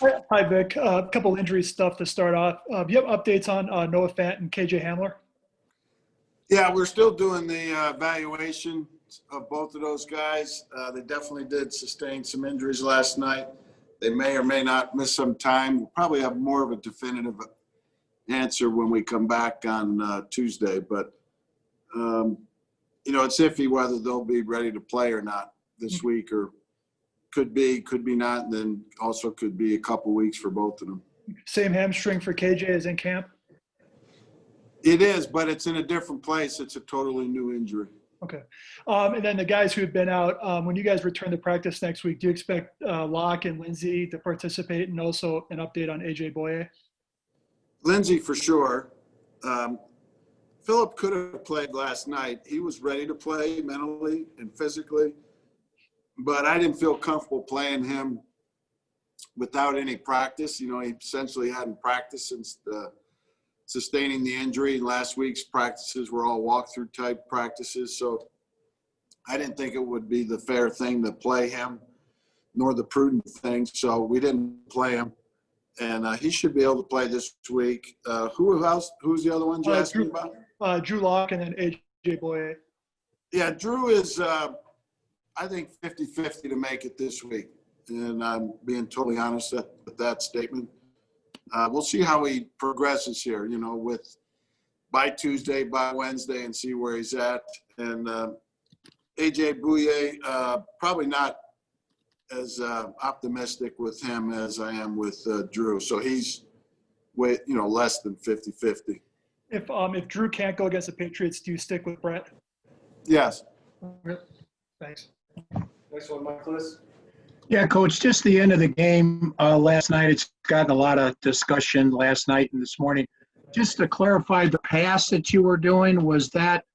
Hi, Vic. A couple injury stuff to start off. Do you have updates on Noah Fant and KJ Hamler? Yeah, we're still doing the evaluation of both of those guys. They definitely did sustain some injuries last night. They may or may not miss some time. We'll probably have more of a definitive answer when we come back on Tuesday. But, it's iffy whether they'll be ready to play or not this week, or could be not, and then also could be a couple weeks for both of them. Same hamstring for KJ as in camp? It is, but it's in a different place. It's a totally new injury. Okay. And then the guys who have been out, when you guys return to practice next week, do you expect Locke and Lindsey to participate, and also an update on AJ Boye? Lindsey for sure. Phillip could have played last night. He was ready to play mentally and physically, but I didn't feel comfortable playing him without any practice. He essentially hadn't practiced since sustaining the injury. Last week's practices were all walkthrough type practices, so I didn't think it would be the fair thing to play him, nor the prudent thing, so we didn't play him. And he should be able to play this week. Who else? Who's the other ones you asked me about? Drew Locke and then AJ Boye. Yeah, Drew is, I think, 50-50 to make it this week. And I'm being totally honest with that statement. We'll see how he progresses here, by Tuesday, by Wednesday, and see where he's at. And AJ Bouye, probably not as optimistic with him as I am with Drew. So he's less than 50-50. If Drew can't go against the Patriots, do you stick with Brett? Yes. Thanks. Next one, Michaelis. Yeah, Coach, just the end of the game last night. It's gotten a lot of discussion last night and this morning. Just to clarify, the pass that you were doing, was that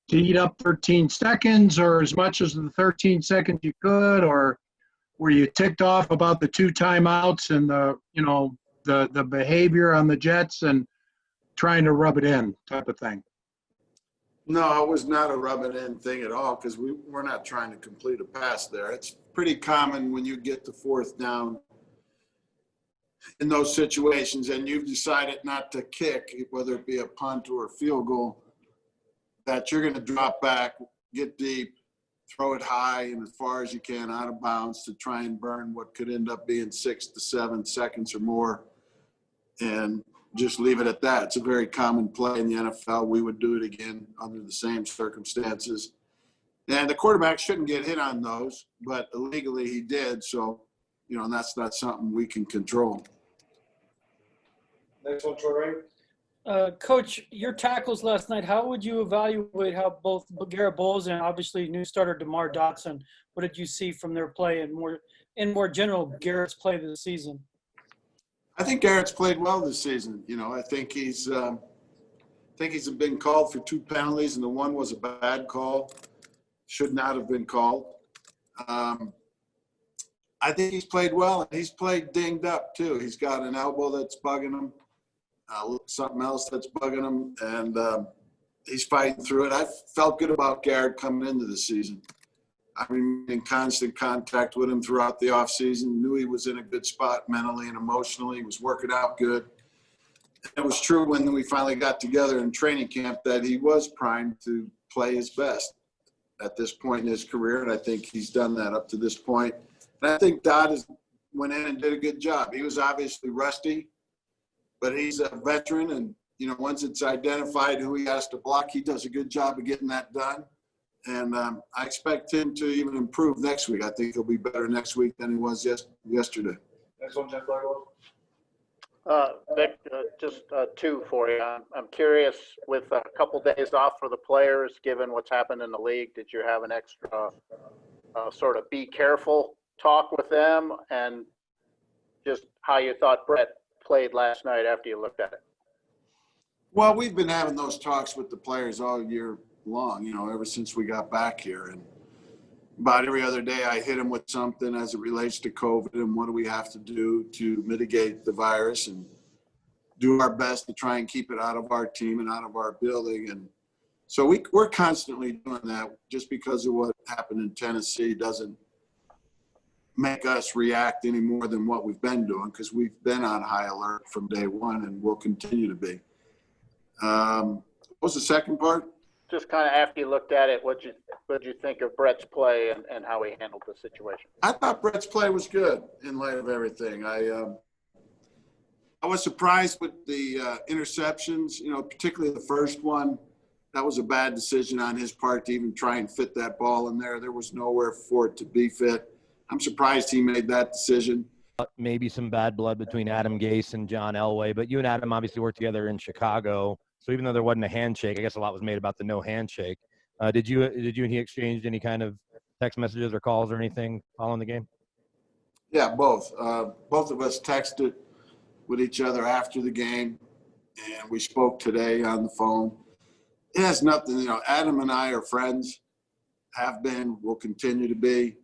to eat up 13 seconds or as much as the 13 seconds you could, or were you ticked off about the 2 timeouts and the behavior on the Jets and trying to rub it in type of thing? No, it was not a rub it in thing at all, because we're not trying to complete a pass there. It's pretty common when you get to 4th down in those situations and you've decided not to kick, whether it be a punt or a field goal, that you're going to drop back, get deep, throw it high and as far as you can out of bounds to try and burn what could end up being 6 to 7 seconds or more, and just leave it at that. It's a very common play in the NFL. We would do it again under the same circumstances. And the quarterback shouldn't get hit on those, but illegally he did. So, and that's not something we can control. Next one, Troy. Coach, your tackles last night, how would you evaluate how both Garrett Bowles and obviously new starter DeMar Dotson, what did you see from their play and more general Garrett's play this season? I think Garrett's played well this season. I think he's been called for 2 penalties, and the one was a bad call. Should not have been called. I think he's played well, and he's played dinged up too. He's got an elbow that's bugging him, something else that's bugging him, and he's fighting through it. I felt good about Garrett coming into the season. I remained in constant contact with him throughout the offseason, knew he was in a good spot mentally and emotionally. He was working out good. It was true when we finally got together in training camp that he was primed to play his best at this point in his career, and I think he's done that up to this point. And I think Dodd went in and did a good job. He was obviously rusty, but he's a veteran, and, once it's identified who he has to block, he does a good job of getting that done. And I expect him to even improve next week. I think he'll be better next week than he was yesterday. Next one, Jeff Largo. Vic, just 2 for you. I'm curious, with a couple days off for the players, given what's happened in the league, did you have an extra sort of be careful talk with them, and just how you thought Brett played last night after you looked at it? Well, we've been having those talks with the players all year long, ever since we got back here. And about every other day I hit him with something as it relates to COVID and what do we have to do to mitigate the virus and do our best to try and keep it out of our team and out of our building. And so we're constantly doing that. Just because of what happened in Tennessee doesn't make us react any more than what we've been doing, because we've been on high alert from day one and will continue to be. What was the second part? Just kind of after you looked at it, what'd you think of Brett's play and how he handled the situation? I thought Brett's play was good in light of everything. I was surprised with the interceptions, particularly the first one. That was a bad decision on his part to even try and fit that ball in there. There was nowhere for it to be fit. I'm surprised he made that decision. Maybe some bad blood between Adam Gase and John Elway, but you and Adam obviously worked together in Chicago. So even though there wasn't a handshake, I guess a lot was made about the no handshake. Did you and he exchange any kind of text messages or calls or anything following the game? Yeah, both. Both of us texted with each other after the game, and we spoke today on the phone. It has nothing, Adam and I are friends, have been, will continue to be.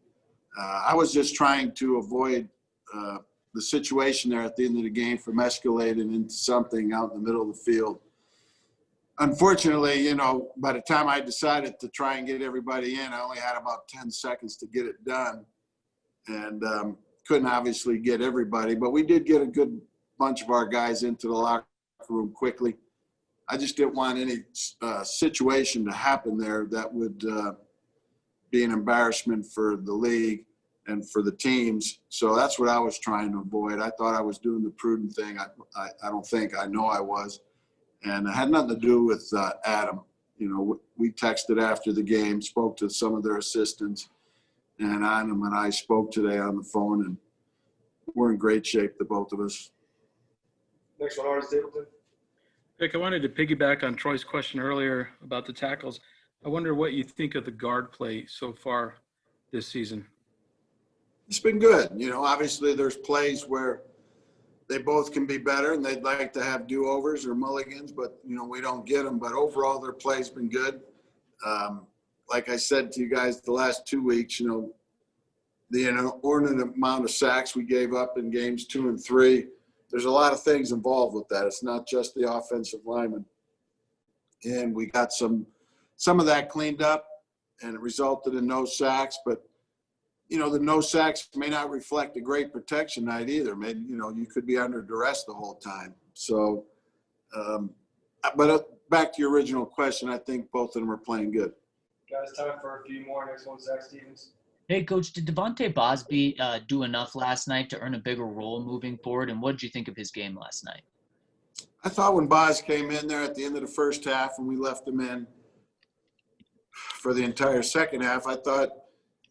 I was just trying to avoid the situation there at the end of the game from escalating into something out in the middle of the field. Unfortunately, by the time I decided to try and get everybody in, I only had about 10 seconds to get it done, and couldn't obviously get everybody. But we did get a good bunch of our guys into the locker room quickly. I just didn't want any situation to happen there that would be an embarrassment for the league and for the teams. So that's what I was trying to avoid. I thought I was doing the prudent thing. I don't think. I know I was. And it had nothing to do with Adam. We texted after the game, spoke to some of their assistants, and Adam and I spoke today on the phone, and we're in great shape, the both of us. Next one, Artis Stapleton. Vic, I wanted to piggyback on Troy's question earlier about the tackles. I wonder what you think of the guard play so far this season. It's been good. Obviously there's plays where they both can be better and they'd like to have do-overs or mulligans, but, we don't get them. But overall, their play's been good. Like I said to you guys the last 2 weeks, the inordinate amount of sacks we gave up in games 2 and 3, there's a lot of things involved with that. It's not just the offensive lineman. And we got some of that cleaned up, and it resulted in no sacks. But, the no sacks may not reflect a great protection night either. Maybe, you could be under duress the whole time. So, but back to your original question, I think both of them are playing good. Guys, time for a few more. Next one, Zach Stevens. Hey, Coach, did Devontae Bosby do enough last night to earn a bigger role moving forward? And what did you think of his game last night? I thought when Boz came in there at the end of the first half and we left him in for the entire second half, I thought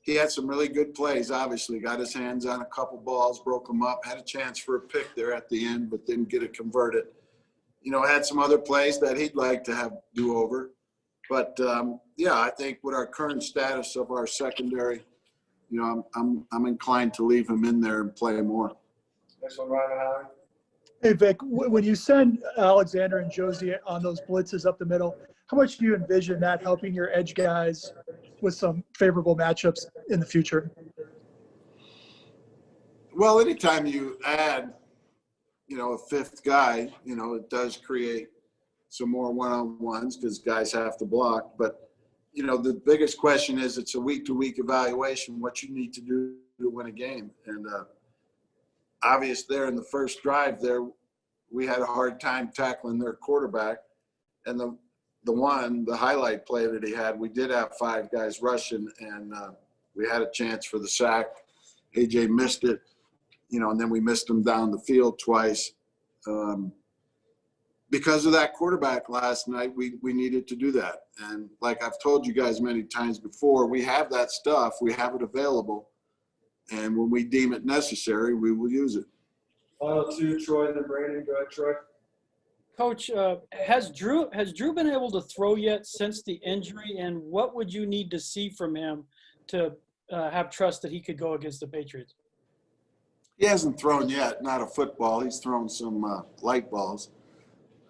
he had some really good plays, obviously. Got his hands on a couple balls, broke them up, had a chance for a pick there at the end, but didn't get it converted. Had some other plays that he'd like to have do-over. But, I think with our current status of our secondary, I'm inclined to leave him in there and play more. Next one, Ryan Howard. Hey, Vic, when you send Alexander and Josie on those blitzes up the middle, how much do you envision that helping your edge guys with some favorable matchups in the future? Well, anytime you add, a fifth guy, it does create some more one-on-ones because guys have to block. But, the biggest question is it's a week-to-week evaluation, what you need to do to win a game. And obvious there in the first drive there, we had a hard time tackling their quarterback. And the highlight play that he had, we did have 5 guys rushing, and we had a chance for the sack. AJ missed it, and then we missed him down the field twice. Because of that quarterback last night, we needed to do that. And like I've told you guys many times before, we have that stuff. We have it available. And when we deem it necessary, we will use it. Final 2, Troy and then Brandon. Go ahead, Troy. Coach, has Drew been able to throw yet since the injury, and what would you need to see from him to have trust that he could go against the Patriots? He hasn't thrown yet, not a football. He's thrown some light balls.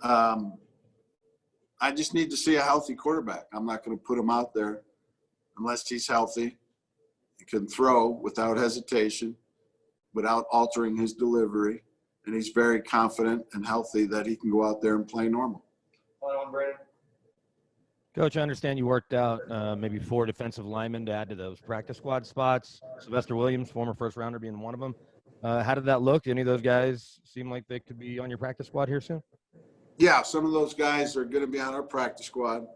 I just need to see a healthy quarterback. I'm not going to put him out there unless he's healthy. He can throw without hesitation, without altering his delivery, and he's very confident and healthy that he can go out there and play normal. Final one, Brandon. Coach, I understand you worked out maybe 4 defensive linemen to add to those practice squad spots. Sylvester Williams, former first rounder, being one of them. How did that look? Do any of those guys seem like they could be on your practice squad here soon? Yeah, some of those guys are going to be on our practice squad.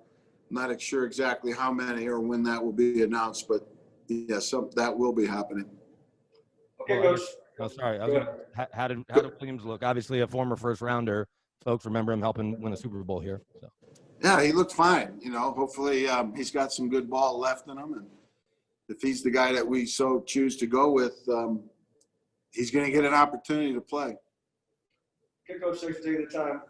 Not sure exactly how many or when that will be announced, but yeah, that will be happening. Okay, Well, Coach. Oh, sorry. Go ahead. How did Williams look? Obviously, a former first rounder. Folks remember him helping win the Super Bowl here. So. Yeah, he looked fine. Hopefully he's got some good ball left in him, and if he's the guy that we so choose to go with, he's going to get an opportunity to play. Okay, Coach, thanks for taking the time.